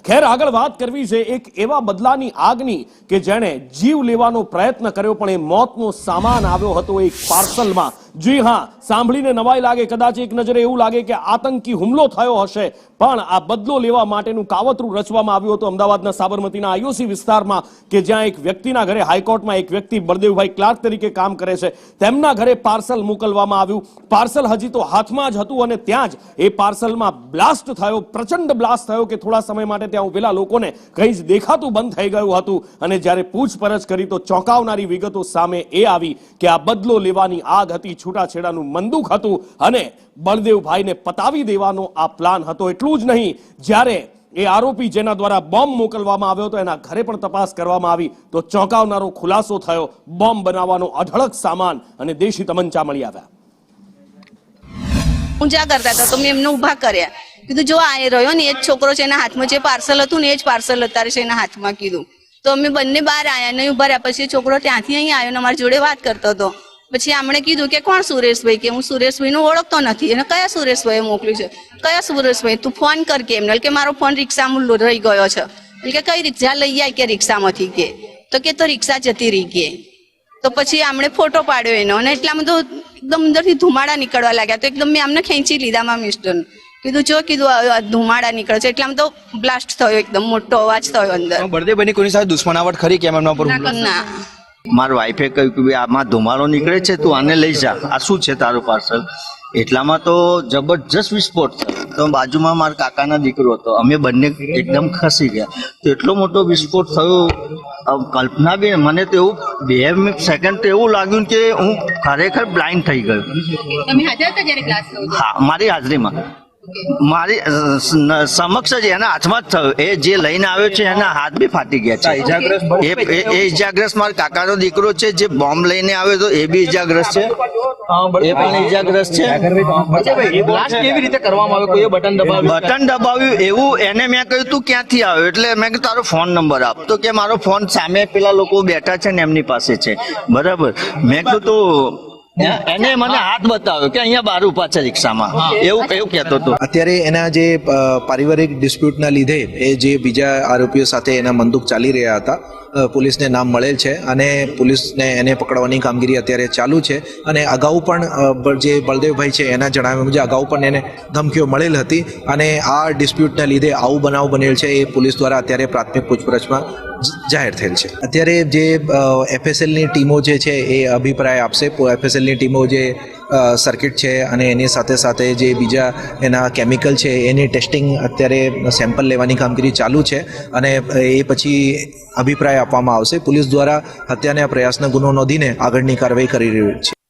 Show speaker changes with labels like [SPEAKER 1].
[SPEAKER 1] ખેર આગળ વાત કરવી છે એક એવા બદલાની આગની કે જેણે જીવ લેવાનો પ્રયત્ન કર્યો પણ એ મોતનો સામાન આવ્યો હતો એક પાર્સલમાં। જી હા, સાંભળીને નવાઈ લાગે, કદાચ એક નજરે એવું લાગે કે આતંકી હુમલો થયો હશે, પણ આ બદલો લેવા માટેનું કાવતરું રચવામાં આવ્યું હતું અમદાવાદના સાબરમતીના આઈઓસી વિસ્તારમાં કે જ્યાં એક વ્યક્તિના ઘરે હાઈકોર્ટમાં એક વ્યક્તિ બળદેવભાઈ ક્લાર્ક તરીકે કામ કરે છે, તેમના ઘરે પાર્સલ મોકલવામાં આવ્યું। પાર્સલ હજી તો હાથમાં જ હતું અને ત્યાં જ એ પાર્સલમાં બ્લાસ્ટ થયો, પ્રચંડ બ્લાસ્ટ થયો કે થોડા સમય માટે ત્યાં ઉભેલા લોકોને કંઈ જ દેખાતું બંધ થઈ ગયું હતું। અને જ્યારે પૂછપરછ કરી તો ચોંકાવનારી વિગતો સામે એ આવી કે આ બદલો લેવાની આગ હતી, છૂટાછેડાનું બંદૂક હતું અને બળદેવભાઈને પતાવી દેવાનો આ પ્લાન હતો। એટલું જ નહીં, જ્યારે એ આરોપી જેના દ્વારા બોમ્બ મોકલવામાં આવ્યો હતો એના ઘરે પણ તપાસ કરવામાં આવી તો ચોંકાવનારો ખુલાસો થયો। બોમ્બ બનાવવાનો અઢળક સામાન અને દેશી તમંચા મળી આવ્યા।
[SPEAKER 2] ઊંચા કરતા હતા તો મેં એમને ઊભા કર્યા, કીધું જો આ રહ્યો ને એ જ છોકરો છે, એના હાથમાં જે પાર્સલ હતું ને એ જ પાર્સલ અત્યારે છે એના હાથમાં કીધું તો અમે બંને બહાર આવ્યા, નહીં ઉભા રહ્યા। પછી છોકરો ત્યાંથી અહીં આવ્યો ને અમારી જોડે વાત કરતો હતો। પછી આમણે કીધું કે કોણ સુરેશભાઈ, કે હું સુરેશભાઈનું ઓળખતો નથી, એને કયા સુરેશભાઈએ મોકલ્યું છે, કયા સુરેશભાઈ, તું ફોન કર કે એમને, કે મારો ફોન રિક્ષામાં રહી ગયો છે, કે કઈ રિક્ષા લઈ આવી કે રિક્ષામાંથી, કે તો રિક્ષા જતી રહી કે। તો પછી આમણે ફોટો પાડ્યો એનો અને એટલામાં તો એકદમ અંદરથી ધુમાડા નીકળવા લાગ્યા, તો એકદમ મેં આમને ખેંચી લીધા મારા મિસ્ટરને, કીધું જો કીધું ધુમાડા નીકળે છે, એટલામાં તો બ્લાસ્ટ થયો, એકદમ મોટો અવાજ થયો અંદર।
[SPEAKER 3] બળદેવભાઈની કોની સાથે દુશ્મનાવટ ખરી કે એમના પર?
[SPEAKER 2] ના,
[SPEAKER 4] મારા વાઈફે કહ્યું કે આમાં ધુમાડો નીકળે છે, તું આને લઈ જા, આ શું છે તારું પાર્સલ? એટલામાં તો જબરજસ્ત વિસ્ફોટ થયો, તો બાજુમાં મારા કાકાના દીકરો હતો, અમે બંને એકદમ ખસી ગયા, તો એટલો મોટો વિસ્ફોટ થયો કલ્પના બી, મને તો એવું 2 સેકન્ડ તો એવું લાગ્યું કે હું ખરેખર બ્લાઇન્ડ થઈ ગયો।
[SPEAKER 2] તમે હાજર હતા જ્યારે બ્લાસ્ટ થયો?
[SPEAKER 4] હા, મારી હાજરીમાં, મારી સમક્ષ જ એના હાથમાં જ થયો। એ જે લઈને આવ્યો છે એના હાથ બી ફાટી ગયા છે। એ ઈજાગ્રસ્ત મારા કાકાનો દીકરો છે, જે બોમ્બ લઈને આવ્યો હતો એ બી ઈજાગ્રસ્ત છે, એ પણ ઈજાગ્રસ્ત છે।
[SPEAKER 3] બ્લાસ્ટ કેવી રીતે કરવામાં આવ્યો? કોઈએ
[SPEAKER 4] બટન દબાવ્યું એવું એને મેં કહ્યું તું ક્યાંથી આવ્યો, એટલે મેં કીધું તારો ફોન નંબર આપ, તો કે મારો ફોન સામે પેલા લોકો બેઠા છે ને એમની પાસે છે, બરાબર। મેં કીધું તો એને મને હાથ બતાવ્યો કે અહીંયા બહાર ઉભા છે રિક્ષામાં, એવું કહેતો હતો।
[SPEAKER 5] અત્યારે એના જે પારિવારિક ડિસ્પ્યુટના લીધે એ જે બીજા આરોપીઓ સાથે એના મંદુક ચાલી રહ્યા હતા, પોલીસને નામ મળેલ છે અને પોલીસને એને પકડવાની કામગીરી અત્યારે ચાલુ છે। અને અગાઉ પણ જે બળદેવભાઈ છે એના જણાવ્યા મુજબ અગાઉ પણ એને ધમકીઓ મળેલ હતી અને આ ડિસ્પ્યુટના લીધે આવું બનાવ બનેલ છે એ પોલીસ દ્વારા અત્યારે પ્રાથમિક પૂછપરછમાં જાહેર થયેલ છે। અત્યારે જે એફએસએલની ટીમો જે છે એ અભિપ્રાય આપશે। એફએસએલની ટીમો જે સર્કિટ છે અને એની સાથે સાથે જે બીજા એના કેમિકલ છે એની ટેસ્ટિંગ અત્યારે સેમ્પલ લેવાની કામગીરી ચાલુ છે અને એ પછી અભિપ્રાય આપવામાં આવશે। પોલીસ દ્વારા હત્યાના પ્રયાસનો ગુનો નોંધીને આગળની કાર્યવાહી કરી રહી છે।